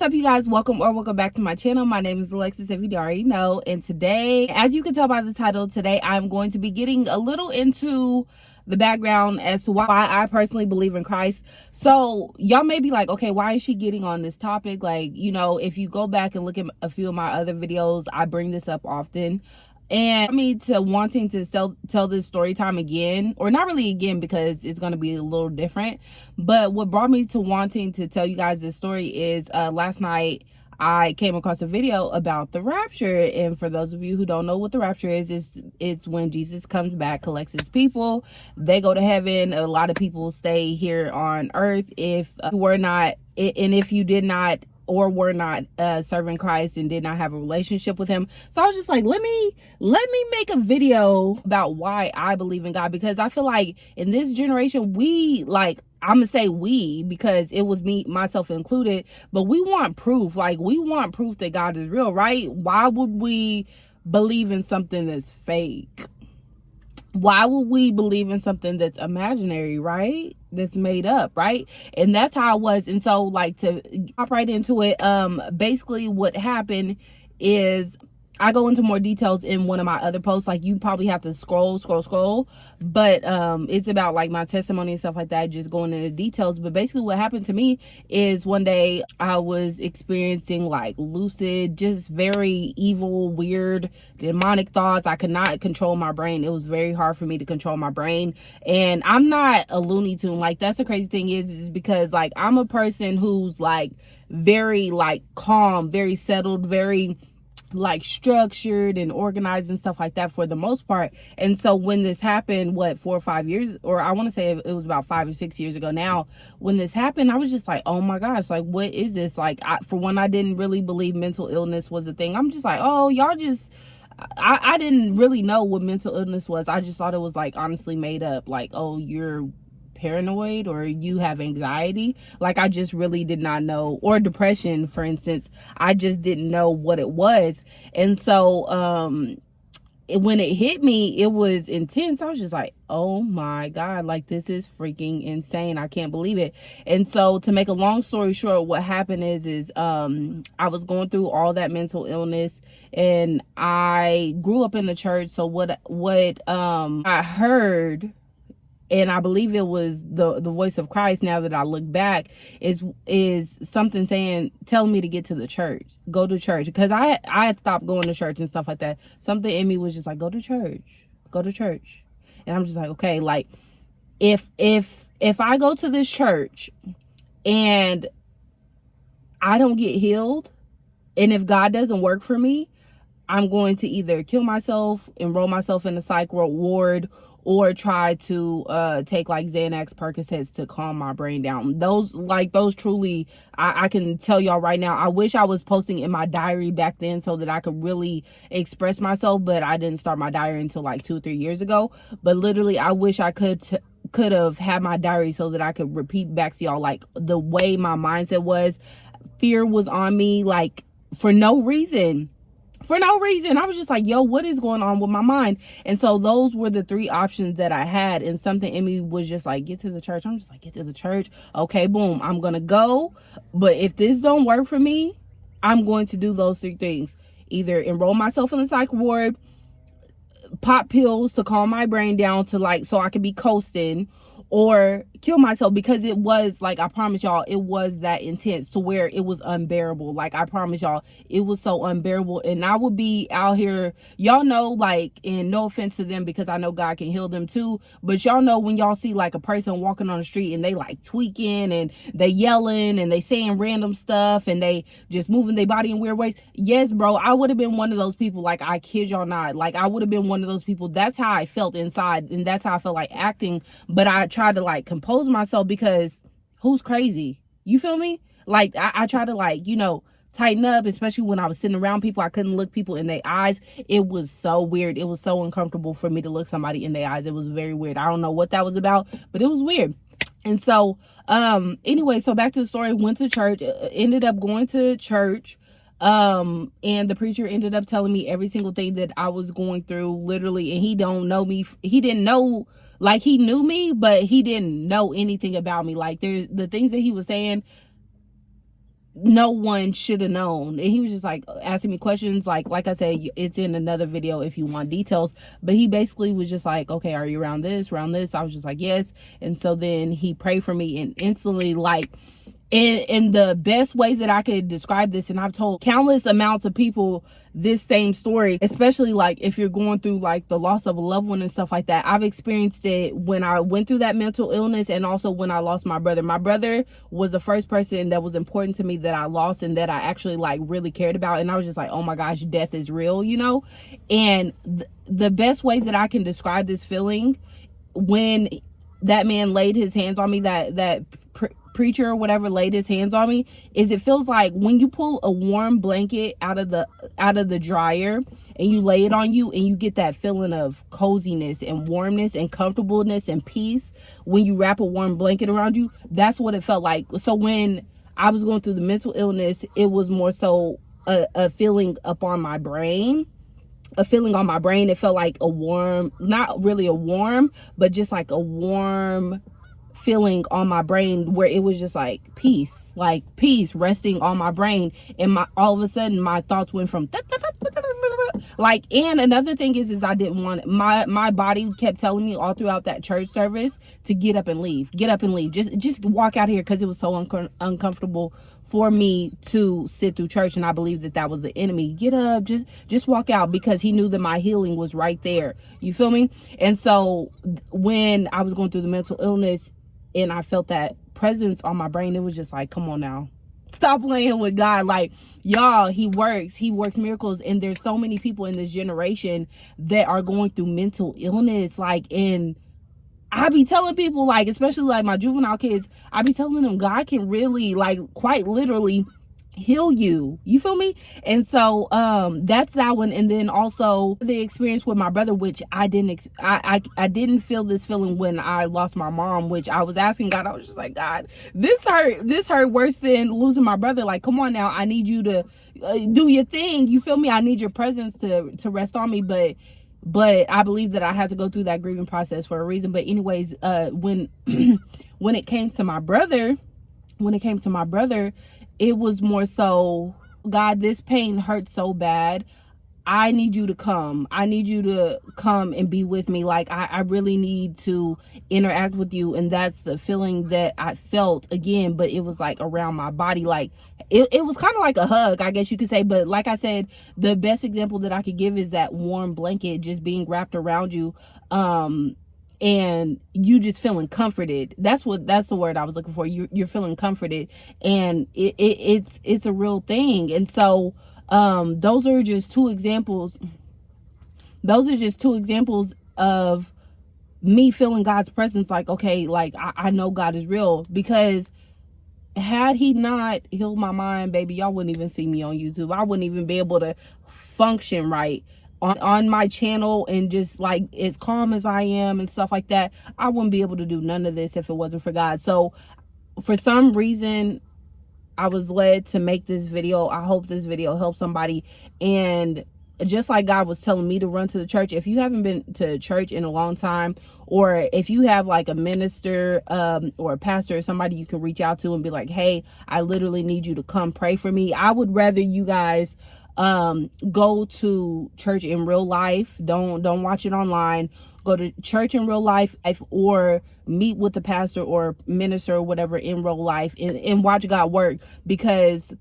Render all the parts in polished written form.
up, you guys? Welcome back to my channel. My name is Alexis, if you already know. And today, as you can tell by the title, today I'm going to be getting a little into the background as to why I personally believe in Christ. So y'all may be like, okay, why is she getting on this topic? Like, you know, if you go back and look at a few of my other videos, I bring this up often. And me to wanting to tell this story time again, or not really again, because it's going to be a little different. But what brought me to wanting to tell you guys this story is last night I came across a video about the rapture. And for those of you who don't know what the rapture is, it's when Jesus comes back, collects his people, they go to heaven. A lot of people stay here on earth if you did not or were not serving Christ and did not have a relationship with him. So I was just like, let me make a video about why I believe in God, because I feel like in this generation, I'm gonna say we, because it was me, myself included, but we want proof. Like, we want proof that God is real, right? Why would we believe in something that's fake? Why would we believe in something that's imaginary, right? That's made up, right? And that's how I was. And so, like, to hop right into it, basically what happened is I go into more details in one of my other posts. Like, you probably have to scroll, but it's about like my testimony and stuff like that, just going into details. But basically what happened to me is one day I was experiencing like lucid, just very evil, weird, demonic thoughts. I could not control my brain. It was very hard for me to control my brain. And I'm not a Looney Tune. Like, that's the crazy thing is because like I'm a person who's like very like calm, very settled, very like structured and organized and stuff like that for the most part. And so when this happened, 4 or 5 years, or I want to say it was about 5 or 6 years ago now, when this happened, I was just like, oh my gosh, like, what is this? Like, for one, I didn't really believe mental illness was a thing. I'm just like, oh, y'all just, I didn't really know what mental illness was. I just thought it was like honestly made up, like, oh, you're paranoid or you have anxiety. Like, I just really did not know, or depression, for instance. I just didn't know what it was. And so when it hit me, it was intense. I was just like, oh my God, like, this is freaking insane. I can't believe it. And so to make a long story short, what happened is I was going through all that mental illness, and I grew up in the church. So what I heard, and I believe it was the voice of Christ, now that I look back, is something telling me to get to the church, go to church. Because I had stopped going to church and stuff like that. Something in me was just like, go to church. And I'm just like, okay, like, if I go to this church and I don't get healed, and if God doesn't work for me, I'm going to either kill myself, enroll myself in a psych ward, or try to take like Xanax, Percocets to calm my brain down. Those truly, I can tell y'all right now, I wish I was posting in my diary back then so that I could really express myself, but I didn't start my diary until like 2 or 3 years ago. But literally, I wish I could have had my diary so that I could repeat back to y'all like the way my mindset was. Fear was on me, like, for no reason. I was just like, yo, what is going on with my mind? And so those were the 3 options that I had. And something in me was just like, get to the church. I'm just like, get to the church. Okay, boom, I'm gonna go. But if this don't work for me, I'm going to do those 3 things: either enroll myself in the psych ward, pop pills to calm my brain down to like, so I could be coasting, or kill myself. Because it was like, I promise y'all, it was that intense to where it was unbearable. Like, I promise y'all, it was so unbearable. And I would be out here, y'all know, like, and no offense to them, because I know God can heal them too, but y'all know when y'all see like a person walking on the street and they like tweaking and they yelling and they saying random stuff and they just moving their body in weird ways. Yes, bro, I would have been one of those people. Like, I kid y'all not. Like, I would have been one of those people. That's how I felt inside, and that's how I felt like acting. But I tried to like compose myself, because who's crazy? You feel me? Like, I try to, like, you know, tighten up, especially when I was sitting around people. I couldn't look people in their eyes. It was so weird. It was so uncomfortable for me to look somebody in their eyes. It was very weird. I don't know what that was about, but it was weird. And so anyway, so back to the story. Went to church, ended up going to church, and the preacher ended up telling me every single thing that I was going through, literally. And he don't know me. He didn't know, like, he knew me, but he didn't know anything about me. Like, the things that he was saying, no one should have known. And he was just like asking me questions, like I said, it's in another video if you want details. But he basically was just like, okay, are you around this, around this? I was just like, yes. And so then he prayed for me, and instantly, like, in the best way that I could describe this, and I've told countless amounts of people this same story, especially like if you're going through like the loss of a loved one and stuff like that. I've experienced it when I went through that mental illness, and also when I lost my brother. My brother was the first person that was important to me that I lost, and that I actually like really cared about. And I was just like, oh my gosh, death is real, you know? And the best way that I can describe this feeling, when that man laid his hands on me, that preacher or whatever laid his hands on me, is it feels like when you pull a warm blanket out of the dryer and you lay it on you, and you get that feeling of coziness and warmness and comfortableness and peace when you wrap a warm blanket around you. That's what it felt like. So when I was going through the mental illness, it was more so a feeling upon my brain, a feeling on my brain. It felt like a warm, not really a warm, but just like a warm feeling on my brain, where it was just like peace resting on my brain. And all of a sudden my thoughts went from like. And another thing is I didn't want it. My body kept telling me all throughout that church service to get up and leave, just walk out here, because it was so uncomfortable for me to sit through church. And I believe that was the enemy. Get up, just walk out, because he knew that my healing was right there, you feel me? And so when I was going through the mental illness and I felt that presence on my brain, it was just like, come on now, stop playing with God. Like, y'all, he works miracles. And there's so many people in this generation that are going through mental illness. Like, and I be telling people, like, especially like my juvenile kids, I be telling them God can really, like, quite literally heal you, you feel me? And so that's that one. And then also the experience with my brother, which I didn't feel this feeling when I lost my mom, which I was asking God. I was just like, God, this hurt worse than losing my brother. Like, come on now, I need you to do your thing, you feel me? I need your presence to rest on me. But I believe that I had to go through that grieving process for a reason. But anyways, when when it came to my brother, it was more so, God, this pain hurts so bad. I need you to come. I need you to come and be with me. Like, I really need to interact with you. And that's the feeling that I felt again, but it was like around my body. Like, it was kind of like a hug, I guess you could say. But like I said, the best example that I could give is that warm blanket just being wrapped around you. And you just feeling comforted. That's the word I was looking for. You're feeling comforted, and it's a real thing. And so those are just two examples of me feeling God's presence. Like, okay, like I know God is real, because had he not healed my mind, baby, y'all wouldn't even see me on YouTube. I wouldn't even be able to function right on my channel, and just like as calm as I am and stuff like that. I wouldn't be able to do none of this if it wasn't for God. So for some reason, I was led to make this video. I hope this video helps somebody. And just like God was telling me to run to the church, if you haven't been to church in a long time, or if you have like a minister or a pastor or somebody you can reach out to and be like, hey, I literally need you to come pray for me, I would rather you guys go to church in real life. Don't watch it online. Go to church in real life, or meet with the pastor or minister or whatever in real life, and watch God work. Because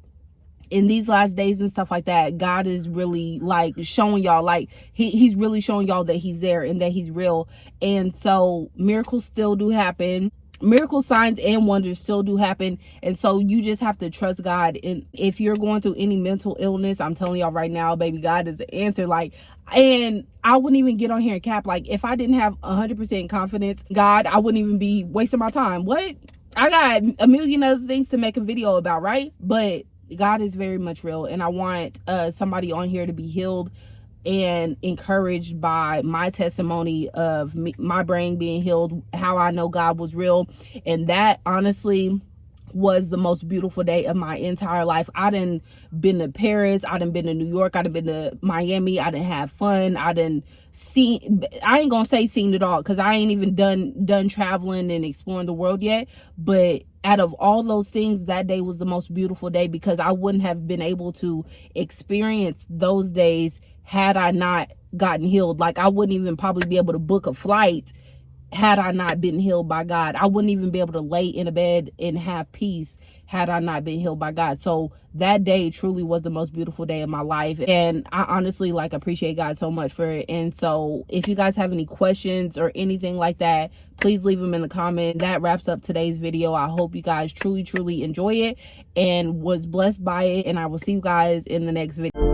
in these last days and stuff like that, God is really like showing y'all, like he's really showing y'all that he's there and that he's real. And so miracles still do happen. Miracle signs and wonders still do happen. And so you just have to trust God. And if you're going through any mental illness, I'm telling y'all right now, baby, God is the answer. Like, and I wouldn't even get on here and cap. Like, if I didn't have 100% confidence, God, I wouldn't even be wasting my time. What? I got a million other things to make a video about, right? But God is very much real. And I want somebody on here to be healed and encouraged by my testimony of my brain being healed, how I know God was real. And that honestly was the most beautiful day of my entire life. I done been to Paris, I done been to New York, I done been to Miami, I done had fun, I done seen, I ain't gonna say seen it all, because I ain't even done traveling and exploring the world yet, but out of all those things, that day was the most beautiful day, because I wouldn't have been able to experience those days had I not gotten healed. Like, I wouldn't even probably be able to book a flight had I not been healed by God. I wouldn't even be able to lay in a bed and have peace had I not been healed by God. So that day truly was the most beautiful day of my life. And I honestly appreciate God so much for it. And so if you guys have any questions or anything like that, please leave them in the comment. That wraps up today's video. I hope you guys truly enjoy it and was blessed by it. And I will see you guys in the next video.